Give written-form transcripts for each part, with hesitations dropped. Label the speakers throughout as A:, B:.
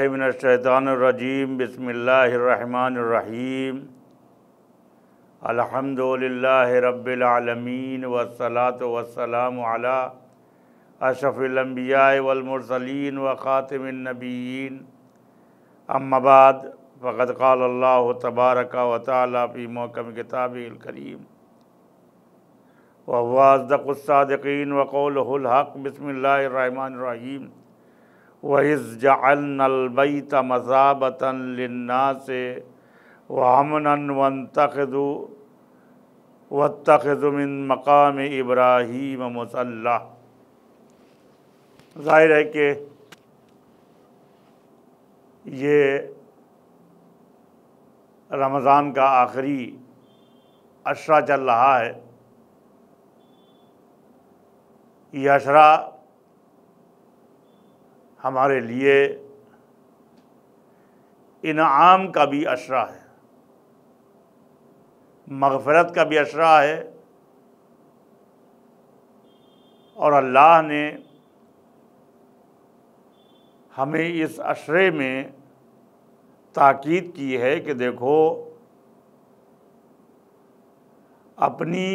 A: من الشیطان الرجیم بسم اللہ الرحمن الرحیم الحمدللہ رب العالمین والصلاة والسلام علی اشرف الانبیاء والمرسلین وخاتم النبیین اما بعد فقد قال اللہ تبارک و تعالی فی محکم کتابہ الکریم وهو أصدق الصادقین وقولہ الحق بسم اللہ الرحمن الرحیم وَإِذْ جَعَلْنَا الْبَيْتَ مَثَابَةً لِلنَّاسِ وَأَمْنًا وَاتَّخِذُوا مِن مَّقَامِ إِبْرَاهِيمَ مُصَلًّى۔ ظاہر ہے کہ یہ رمضان کا آخری عشرہ چل رہا ہے۔ یہ عشرہ ہمارے لیے انعام کا بھی عشرہ ہے، مغفرت کا بھی عشرہ ہے، اور اللہ نے ہمیں اس عشرے میں تاکید کی ہے کہ دیکھو اپنی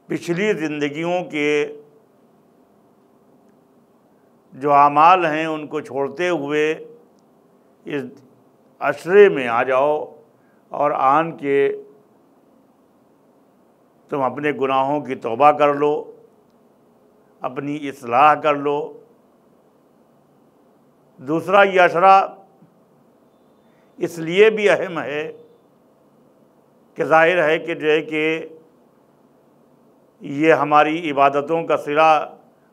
A: پچھلی زندگیوں کے جو اعمال ہیں ان کو چھوڑتے ہوئے اس عشرے میں آ جاؤ اور آن کے تم اپنے گناہوں کی توبہ کر لو، اپنی اصلاح کر لو۔ دوسرا، یہ عشرہ اس لیے بھی اہم ہے کہ ظاہر ہے کہ یہ ہماری عبادتوں کا صلہ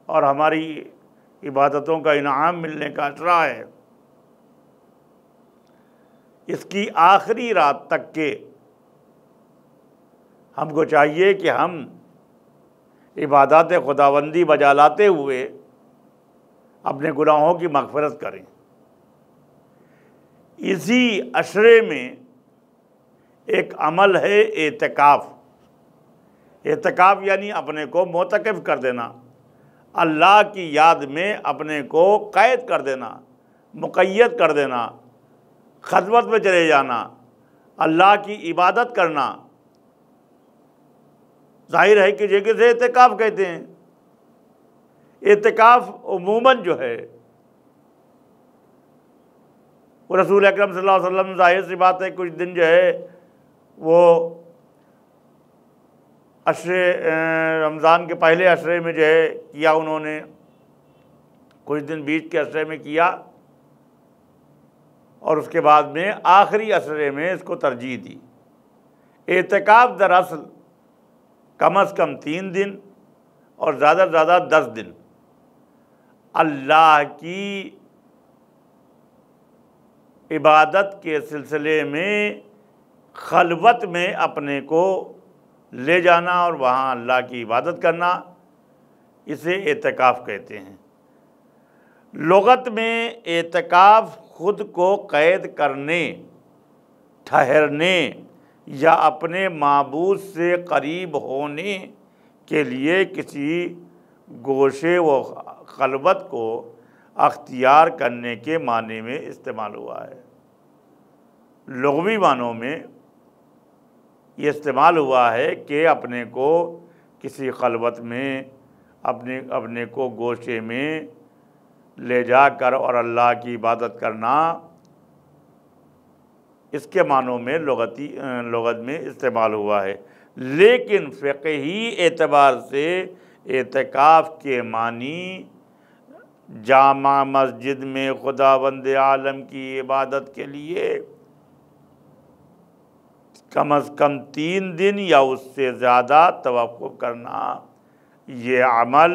A: اور ہماری عبادتوں کا انعام ملنے کا عشرہ ہے۔ اس کی آخری رات تک کے ہم کو چاہیے کہ ہم عبادات خداوندی بجا لاتے ہوئے اپنے گناہوں کی مغفرت کریں۔ اسی عشرے میں ایک عمل ہے اعتکاف۔ اعتکاف یعنی اپنے کو معتکف کر دینا، اللہ کی یاد میں اپنے کو قید کر دینا، مقید کر دینا، خلوت میں چلے جانا، اللہ کی عبادت کرنا۔ ظاہر ہے کہ جگہ سے اعتکاف کہتے ہیں۔ اعتکاف عموماً جو ہے وہ رسول اکرم صلی اللہ علیہ وسلم، ظاہر سی بات ہے کچھ دن جو ہے وہ رمضان کے پہلے عشرے میں جو ہے کیا، انہوں نے کچھ دن بیچ کے عشرے میں کیا، اور اس کے بعد میں آخری عشرے میں اس کو ترجیح دی۔ اعتکاف دراصل کم از کم 3 دن اور زیادہ سے زیادہ 10 دن اللہ کی عبادت کے سلسلے میں خلوت میں اپنے کو لے جانا اور وہاں اللہ کی عبادت کرنا، اسے اعتکاف کہتے ہیں۔ لغت میں اعتکاف خود کو قید کرنے، ٹھہرنے یا اپنے معبود سے قریب ہونے کے لیے کسی گوشے و خلوت کو اختیار کرنے کے معنی میں استعمال ہوا ہے۔ لغوی معنوں میں یہ استعمال ہوا ہے کہ اپنے کو کسی خلوت میں اپنے کو گوشے میں لے جا کر اور اللہ کی عبادت کرنا، اس کے معنوں میں لغت میں استعمال ہوا ہے۔ لیکن فقہی اعتبار سے اعتکاف کے معنی جامع مسجد میں خداوند عالم کی عبادت کے لیے کم از کم 3 دن یا اس سے زیادہ توقف کرنا، یہ عمل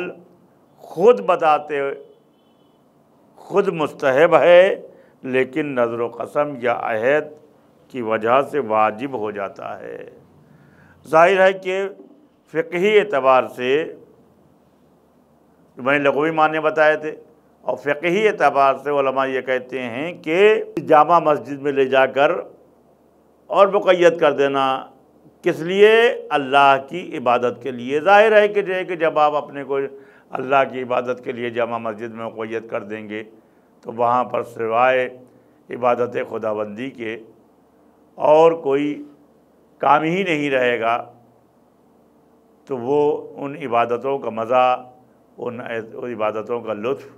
A: خود بذاتے خود مستحب ہے، لیکن نذر و قسم یا عہد کی وجہ سے واجب ہو جاتا ہے۔ ظاہر ہے کہ فقہی اعتبار سے میں نے لغوی معنی بتائے تھے، اور فقہی اعتبار سے علماء یہ کہتے ہیں کہ جامع مسجد میں لے جا کر اور مقید کر دینا، کس لیے؟ اللہ کی عبادت کے لیے۔ ظاہر ہے کہ جب آپ اپنے کو اللہ کی عبادت کے لیے جامع مسجد میں مقید کر دیں گے تو وہاں پر سوائے عبادت خداوندی کے اور کوئی کام ہی نہیں رہے گا، تو وہ ان عبادتوں کا مزہ، ان عبادتوں کا لطف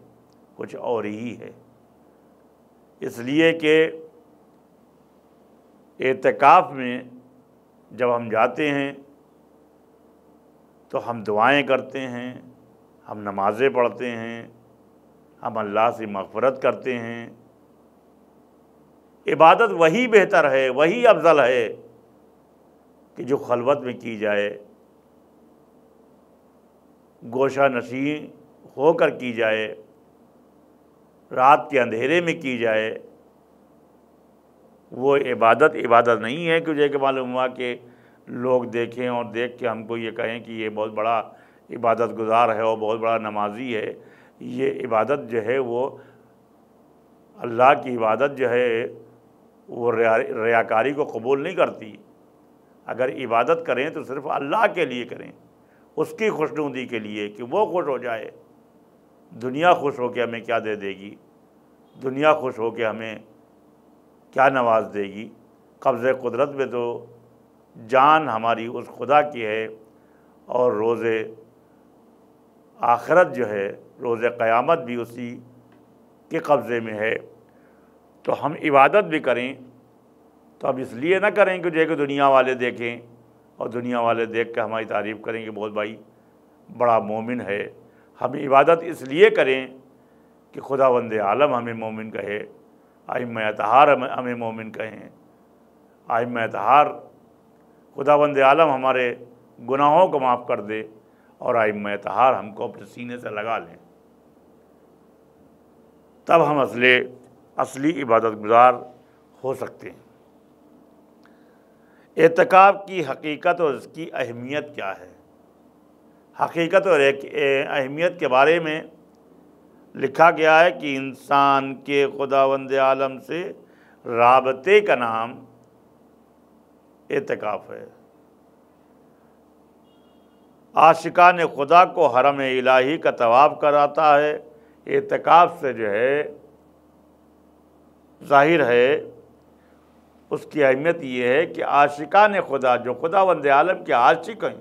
A: کچھ اور ہی ہے۔ اس لیے کہ اعتکاف میں جب ہم جاتے ہیں تو ہم دعائیں کرتے ہیں، ہم نمازیں پڑھتے ہیں، ہم اللہ سے مغفرت کرتے ہیں۔ عبادت وہی بہتر ہے، وہی افضل ہے کہ جو خلوت میں کی جائے، گوشہ نشین ہو کر کی جائے، رات کے اندھیرے میں کی جائے۔ وہ عبادت نہیں ہے کہ کہ معلوم ہوا کہ لوگ دیکھیں اور دیکھ کے ہم کو یہ کہیں کہ یہ بہت بڑا عبادت گزار ہے اور بہت بڑا نمازی ہے۔ یہ عبادت جو ہے وہ اللہ کی عبادت جو ہے وہ ریاکاری کو قبول نہیں کرتی۔ اگر عبادت کریں تو صرف اللہ کے لیے کریں، اس کی خوشنودی کے لیے، کہ وہ خوش ہو جائے۔ دنیا خوش ہو کے ہمیں کیا دے دے گی، دنیا خوش ہو کے ہمیں کیا نواز دے گی؟ قبض قدرت میں تو جان ہماری اس خدا کی ہے، اور روز آخرت جو ہے، روز قیامت بھی اسی کے قبضے میں ہے۔ تو ہم عبادت بھی کریں تو اب اس لیے نہ کریں کہ دنیا والے دیکھیں اور دنیا والے دیکھ کے ہماری تعریف کریں کہ بہت بھائی بڑا مومن ہے۔ ہم عبادت اس لیے کریں کہ خداوند عالم ہمیں مومن کہے، ائمہ اطہار ہمیں مومن کہیں، ائمہ اطہار خداوند عالم ہمارے گناہوں کو معاف کر دے، اور ائمہ اطہار ہم کو اپنے سینے سے لگا لیں، تب ہم اصلی عبادت گزار ہو سکتے ہیں۔ اعتکاف کی حقیقت اور اس کی اہمیت کیا ہے؟ حقیقت اور اہمیت کے بارے میں لکھا گیا ہے کہ انسان کے خداوند عالم سے رابطے کا نام اعتکاف ہے۔ عاشقان خدا کو حرم الہی کا طواف کراتا ہے۔ اعتکاف سے جو ہے ظاہر ہے اس کی اہمیت یہ ہے کہ عاشقان خدا، جو خداوند عالم کے عاشق ہیں،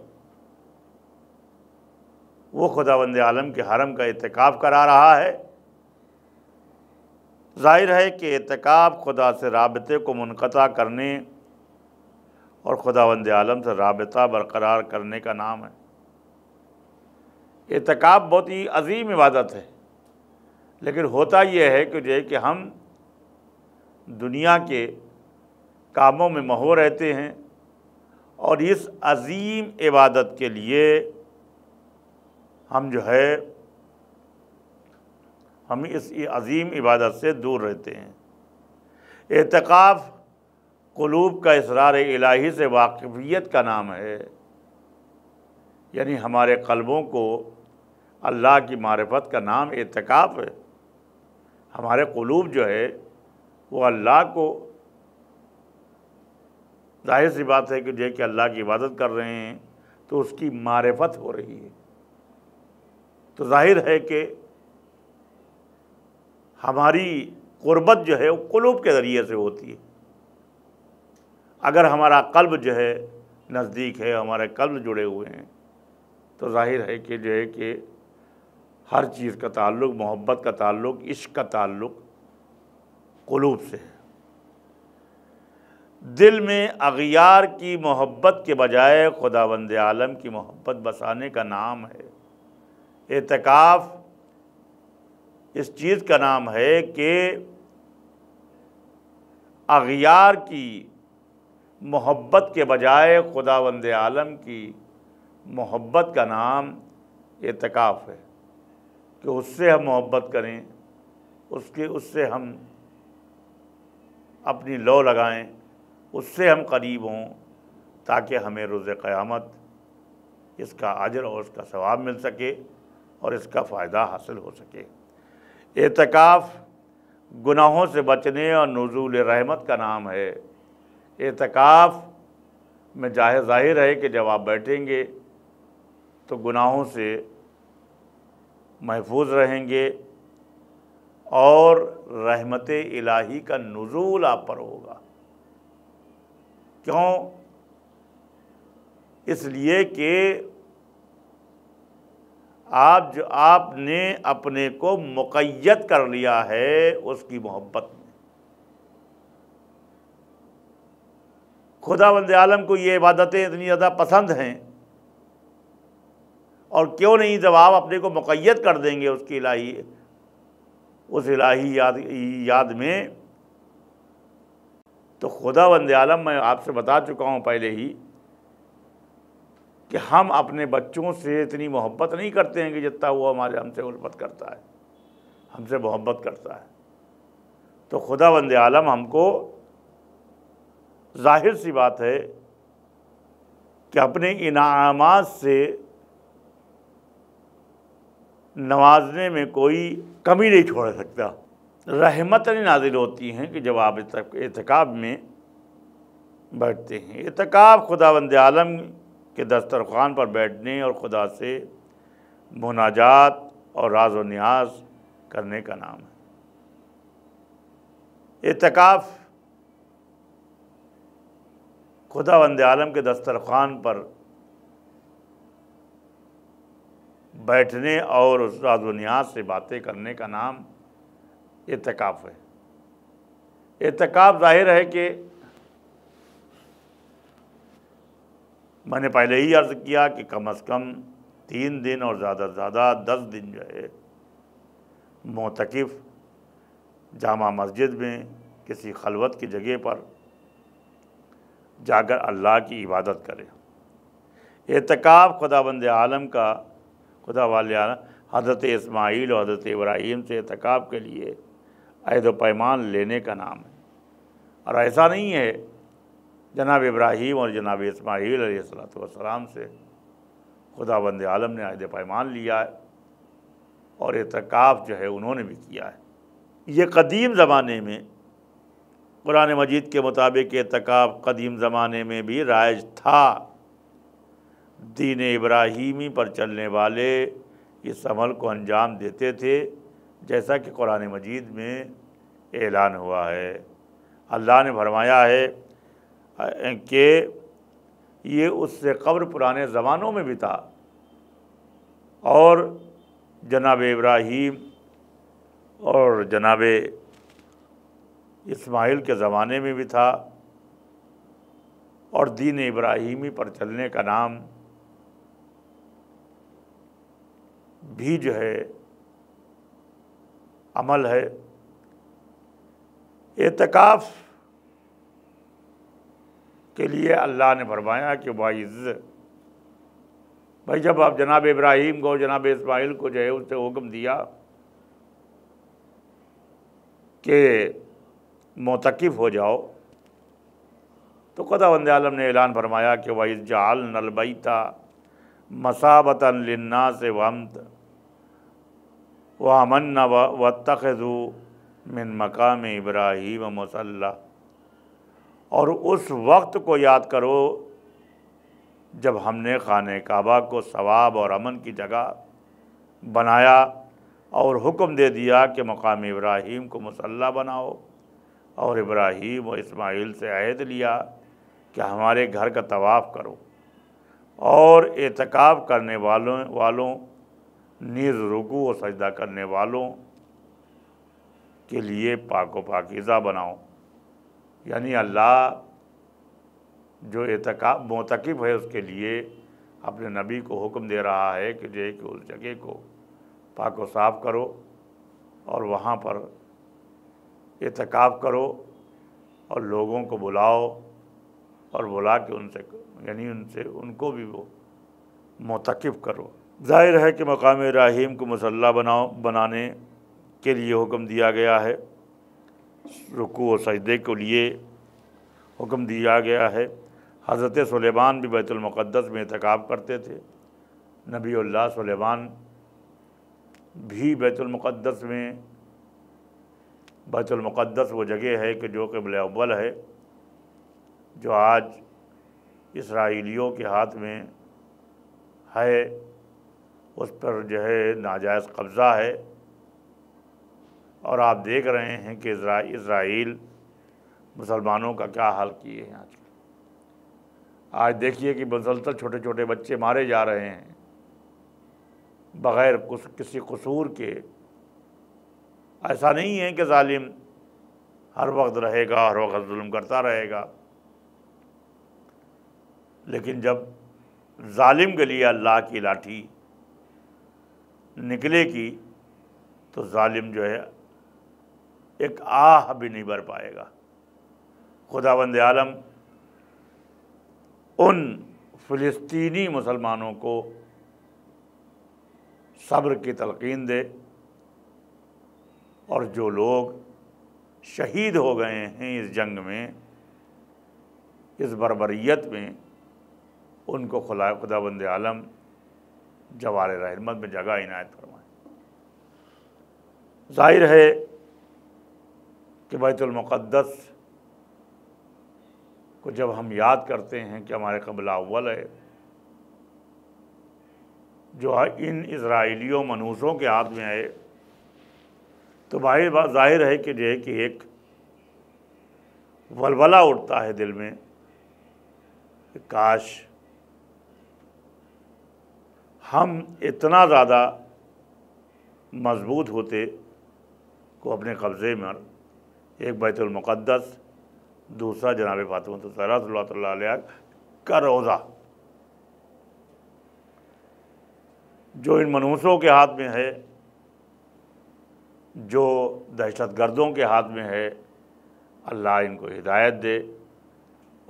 A: وہ خداوند عالم کے حرم کا اعتکاف کرا رہا ہے۔ ظاہر ہے کہ اعتکاف خدا سے رابطے کو منقطع کرنے اور خداوند عالم سے رابطہ برقرار کرنے کا نام ہے۔ اعتکاف بہت ہی عظیم عبادت ہے، لیکن ہوتا یہ ہے کہ ہم دنیا کے کاموں میں مہو رہتے ہیں، اور اس عظیم عبادت کے لیے ہم اس عظیم عبادت سے دور رہتے ہیں۔ اعتکاف قلوب کا اسرار الہی سے واقفیت کا نام ہے، یعنی ہمارے قلبوں کو اللہ کی معرفت کا نام اعتکاف ہے۔ ہمارے قلوب جو ہے وہ اللہ کو، ظاہر سی بات ہے کہ اللہ کی عبادت کر رہے ہیں تو اس کی معرفت ہو رہی ہے، تو ظاہر ہے کہ ہماری قربت جو ہے وہ قلوب کے ذریعے سے ہوتی ہے۔ اگر ہمارا قلب جو ہے نزدیک ہے، ہمارے قلب جڑے ہوئے ہیں، تو ظاہر ہے کہ ہر چیز کا تعلق، محبت کا تعلق، عشق کا تعلق قلوب سے ہے۔ دل میں اغیار کی محبت کے بجائے خداوند عالم کی محبت بسانے کا نام ہے۔ اعتکاف اس چیز کا نام ہے کہ اغیار کی محبت کے بجائے خداوند عالم کی محبت کا نام اعتکاف ہے، کہ اس سے ہم محبت کریں، اس سے ہم اپنی لو لگائیں، اس سے ہم قریب ہوں، تاکہ ہمیں روز قیامت اس کا اجر اور اس کا ثواب مل سکے اور اس کا فائدہ حاصل ہو سکے۔ اعتکاف گناہوں سے بچنے اور نزول رحمت کا نام ہے۔ اعتکاف میں ظاہر ہے کہ جب آپ بیٹھیں گے تو گناہوں سے محفوظ رہیں گے، اور رحمت الہی کا نزول آپ پر ہوگا۔ کیوں؟ اس لیے کہ آپ نے اپنے کو مقید کر لیا ہے اس کی محبت میں۔ خداوند عالم کو یہ عبادتیں اتنی زیادہ پسند ہیں، اور کیوں نہیں جب آپ اپنے کو مقید کر دیں گے اس الہی یاد میں، تو خداوند عالم، میں آپ سے بتا چکا ہوں پہلے ہی کہ ہم اپنے بچوں سے اتنی محبت نہیں کرتے ہیں کہ جتنا وہ ہم سے الفت کرتا ہے، ہم سے محبت کرتا ہے۔ تو خداوند عالم ہم کو، ظاہر سی بات ہے کہ اپنے انعامات سے نوازنے میں کوئی کمی نہیں چھوڑ سکتا۔ رحمتیں نازل ہوتی ہیں کہ جب آپ اعتکاف میں بیٹھتے ہیں۔ اعتکاف خداوند عالم کے دسترخوان پر بیٹھنے اور خدا سے مناجات اور راز و نیاز کرنے کا نام ہے۔ اعتکاف خداوند عالم کے دسترخوان پر بیٹھنے اور اس راز و نیاز سے باتیں کرنے کا نام اعتکاف ہے۔ اعتکاف ظاہر ہے کہ میں نے پہلے ہی عرض کیا کہ کم از کم 3 دن اور زیادہ سے زیادہ 10 دن جو ہے معتکف جامع مسجد میں کسی خلوت کی جگہ پر جا کر اللہ کی عبادت کرے۔ اعتکاف خداوند عالم کا، خدا والے عالم حضرت اسماعیل اور حضرت ابراہیم سے اعتکاف کے لیے عہد و پیمان لینے کا نام ہے۔ اور ایسا نہیں ہے جناب ابراہیم اور جناب اسماعیل علیہ السلام سے خداوند عالم نے عہد پیمان لیا ہے، اور اعتکاف جو ہے انہوں نے بھی کیا ہے۔ یہ قدیم زمانے میں، قرآن مجید کے مطابق اعتکاف قدیم زمانے میں بھی رائج تھا۔ دین ابراہیمی پر چلنے والے اس عمل کو انجام دیتے تھے، جیسا کہ قرآن مجید میں اعلان ہوا ہے۔ اللہ نے فرمایا ہے کہ یہ اس سے قبل پرانے زمانوں میں بھی تھا، اور جناب ابراہیم اور جناب اسماعیل کے زمانے میں بھی تھا، اور دین ابراہیمی پر چلنے کا نام بھی جو ہے عمل ہے۔ اعتکاف کے لیے اللہ نے فرمایا کہ بھائی جب آپ جناب ابراہیم کو، جناب اسماعیل کو جو ہے اس سے حکم دیا کہ معتکف ہو جاؤ، تو خداوند عالم نے اعلان فرمایا کہ وَإِذْ جَعَلْنَا الْبَيْتَ مَثَابَةً لِلنَّاسِ وَأَمْنًا وَاتَّخَذُوا مِن مَقَامِ إِبْرَاهِيمَ مُصَلًّى، اور اس وقت کو یاد کرو جب ہم نے خانہ کعبہ کو ثواب اور امن کی جگہ بنایا، اور حکم دے دیا کہ مقام ابراہیم کو مصلی بناؤ، اور ابراہیم و اسماعیل سے عہد لیا کہ ہمارے گھر کا طواف کرو، اور اعتکاف کرنے والوں نیز رکوع و سجدہ کرنے والوں کے لیے پاک و پاکیزہ بناؤ۔ یعنی اللہ جو معتکف ہے اس کے لیے اپنے نبی کو حکم دے رہا ہے کہ اس جگہ کو پاک و صاف کرو، اور وہاں پر اعتکاف کرو، اور لوگوں کو بلاؤ، اور بلا کے ان کو بھی وہ معتکف کرو۔ ظاہر ہے کہ مقام ابراہیم کو مصلی بنانے کے لیے حکم دیا گیا ہے، رکوع و سجدے کے لیے حکم دیا گیا ہے۔ حضرت سلیمان بھی بیت المقدس میں اعتکاف کرتے تھے۔ نبی اللہ سلیمان بھی بیت المقدس میں، بیت المقدس وہ جگہ ہے کہ جو قبلہ اول ہے، جو آج اسرائیلیوں کے ہاتھ میں ہے، اس پر جو ہے ناجائز قبضہ ہے، اور آپ دیکھ رہے ہیں کہ اسرائیل مسلمانوں کا کیا حال کیے ہیں آج دیکھیے کہ مسلسل چھوٹے چھوٹے بچے مارے جا رہے ہیں بغیر کسی قصور کے۔ ایسا نہیں ہے کہ ظالم ہر وقت رہے گا، ہر وقت ظلم کرتا رہے گا، لیکن جب ظالم کے لیے اللہ کی لاٹھی نکلے گی تو ظالم جو ہے ایک آہ بھی نہیں بھر پائے گا۔ خداوند عالم ان فلسطینی مسلمانوں کو صبر کی تلقین دے، اور جو لوگ شہید ہو گئے ہیں اس جنگ میں، اس بربریت میں، ان کو خداوند عالم جوار رحمت میں جگہ عنایت فرمائے۔ ظاہر ہے کہ بیت المقدس کو جب ہم یاد کرتے ہیں کہ ہمارے قبلہ اول ہے، جو ان اسرائیلیوں منحوسوں کے ہاتھ میں ہے، تو ظاہر ہے کہ جو ہے کہ ایک ولولہ اٹھتا ہے دل میں کہ کاش ہم اتنا زیادہ مضبوط ہوتے کو اپنے قبضے میں، ایک بیت المقدس، دوسرا جناب فاطمہ الزہرا صلی اللہ علیہ کا روضہ، جو ان منحوسوں کے ہاتھ میں ہے، جو دہشت گردوں کے ہاتھ میں ہے، اللہ ان کو ہدایت دے،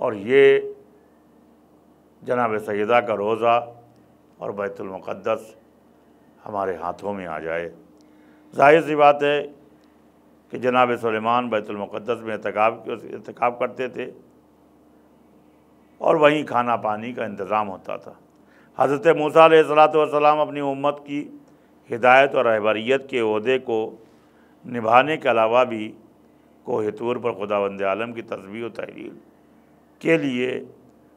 A: اور یہ جناب سیدہ کا روضہ اور بیت المقدس ہمارے ہاتھوں میں آ جائے۔ ظاہر سی بات ہے کہ جناب سلیمان بیت المقدس میں اعتکاف کرتے تھے، اور وہیں کھانا پانی کا انتظام ہوتا تھا۔ حضرت موسیٰ علیہ السلام اپنی امت کی ہدایت اور رہبریت کے عہدے کو نبھانے کے علاوہ بھی کوہ طور پر خداوند عالم کی تسبیح و تحلیل کے لیے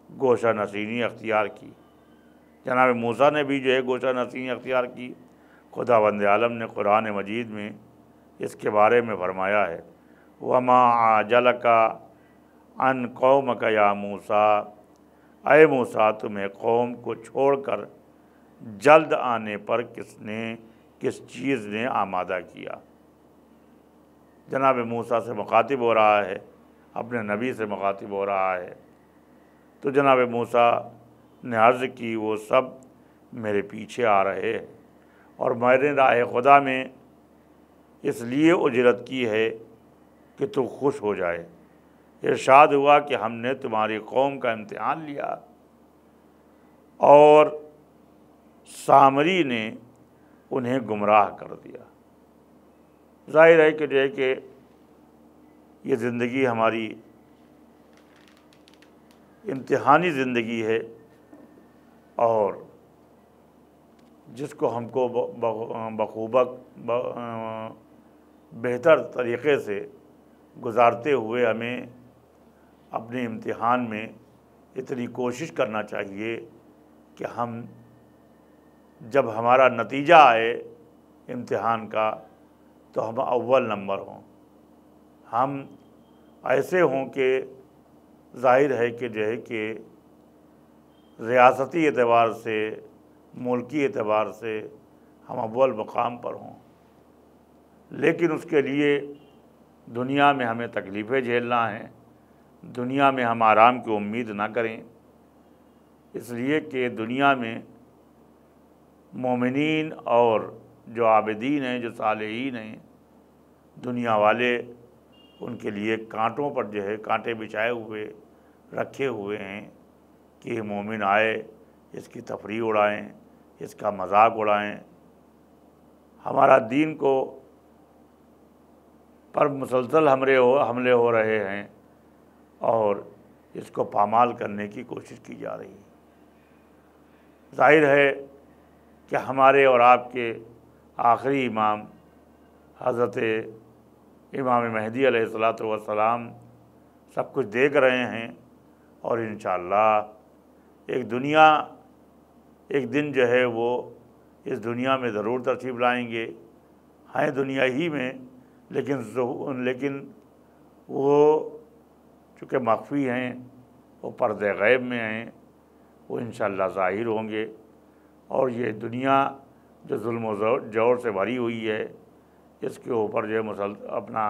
A: گوشہ نشینی اختیار کی۔ جناب موسیٰ نے بھی جو ہے گوشہ نشینی اختیار کی۔ خداوند عالم نے قرآن مجید میں اس کے بارے میں فرمایا ہے، وَمَا عَجَلَكَ عَنْ قَوْمَكَ يَا موسیٰ، اے موسیٰ تمہیں قوم کو چھوڑ کر جلد آنے پر کس چیز نے آمادہ کیا۔ جناب موسیٰ سے مخاطب ہو رہا ہے، اپنے نبی سے مخاطب ہو رہا ہے، تو جناب موسیٰ نے عرض کی وہ سب میرے پیچھے آ رہے ہیں، اور میں نے راہ خدا میں اس لیے اجرت کی ہے کہ تو خوش ہو جائے۔ ارشاد ہوا کہ ہم نے تمہاری قوم کا امتحان لیا، اور سامری نے انہیں گمراہ کر دیا۔ ظاہر ہے کہ جو ہے کہ یہ زندگی ہماری امتحانی زندگی ہے، اور جس کو ہم کو بہتر طریقے سے گزارتے ہوئے ہمیں اپنے امتحان میں اتنی کوشش کرنا چاہیے کہ ہم جب ہمارا نتیجہ آئے امتحان کا تو ہم اول نمبر ہوں، ہم ایسے ہوں کہ ظاہر ہے کہ جو ہے کہ ریاستی اعتبار سے، ملکی اعتبار سے ہم اول مقام پر ہوں، لیکن اس کے لیے دنیا میں ہمیں تکلیفیں جھیلنا ہیں، دنیا میں ہم آرام کی امید نہ کریں، اس لیے کہ دنیا میں مومنین اور جو عابدین ہیں، جو صالحین ہیں، دنیا والے ان کے لیے کانٹوں پر جو ہے کانٹے بچھائے ہوئے رکھے ہوئے ہیں کہ یہ مومن آئے، اس کی تفریح اڑائیں، اس کا مذاق اڑائیں، ہمارا دین کو پر مسلسل حملے ہو رہے ہیں، اور اس کو پامال کرنے کی کوشش کی جا رہی ہے۔ ظاہر ہے کہ ہمارے اور آپ کے آخری امام حضرت امام مہدی علیہ السلام سب کچھ دیکھ رہے ہیں، اور انشاءاللہ ایک دن جو ہے وہ اس دنیا میں ضرور تشریف لائیں گے، ہیں دنیا ہی میں، لیکن وہ چونکہ مخفی ہیں، وہ پردہ غیب میں ہیں، وہ انشاءاللہ ظاہر ہوں گے، اور یہ دنیا جو ظلم و جور سے بھری ہوئی ہے، اس کے اوپر جو ہے اپنا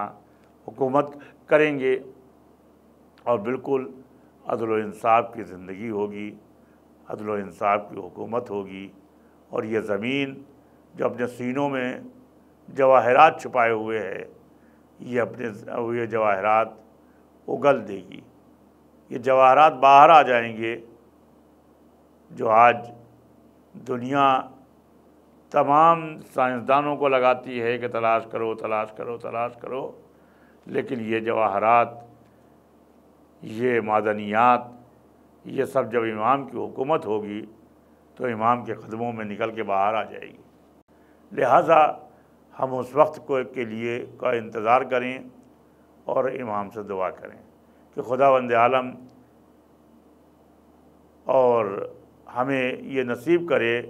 A: حکومت کریں گے، اور بالکل عدل و انصاف کی زندگی ہوگی، عدل و انصاف کی حکومت ہوگی، اور یہ زمین جو اپنے سینوں میں جواہرات چھپائے ہوئے ہے، یہ جواہرات اگل دے گی، یہ جواہرات باہر آ جائیں گے جو آج دنیا تمام سائنسدانوں کو لگاتی ہے کہ تلاش کرو تلاش کرو تلاش کرو، لیکن یہ جواہرات، یہ معدنیات، یہ سب جب امام کی حکومت ہوگی تو امام کے قدموں میں نکل کے باہر آ جائے گی۔ لہٰذا ہم اس وقت کے لیے کا انتظار کریں اور امام سے دعا کریں کہ خداوند عالم اور ہمیں یہ نصیب کرے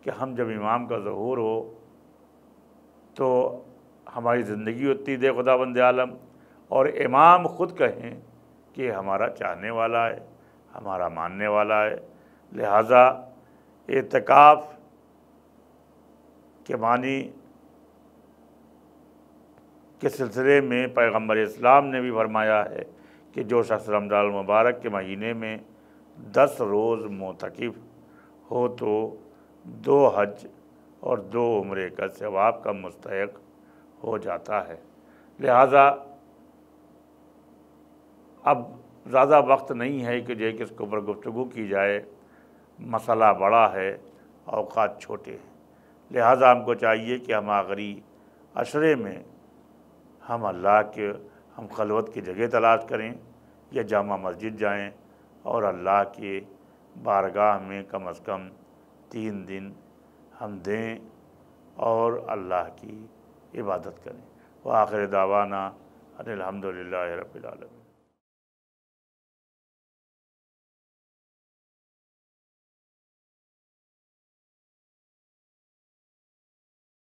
A: کہ ہم جب امام کا ظہور ہو تو ہماری زندگی اتنی دے خداوند عالم، اور امام خود کہیں کہ ہمارا چاہنے والا ہے، ہمارا ماننے والا ہے۔ لہٰذا اعتکاف کے معنی کے سلسلے میں پیغمبر اسلام نے بھی فرمایا ہے کہ جو شخص رمضان المبارک کے مہینے میں 10 روز معتکف ہو تو 2 حج اور 2 عمرے کا ثواب کا مستحق ہو جاتا ہے۔ لہٰذا اب زیادہ وقت نہیں ہے کہ جو کس کے اوپر گفتگو کی جائے، مسئلہ بڑا ہے، اوقات چھوٹے ہیں۔ لہٰذا ہم کو چاہیے کہ ہم آخری عشرے میں ہم خلوت کی جگہ تلاش کریں، یا جامع مسجد جائیں اور اللہ کے بارگاہ میں کم از کم 3 دن ہم دیں اور اللہ کی عبادت کریں۔ وآخر دعوانا ان الحمد للہ رب العالمین۔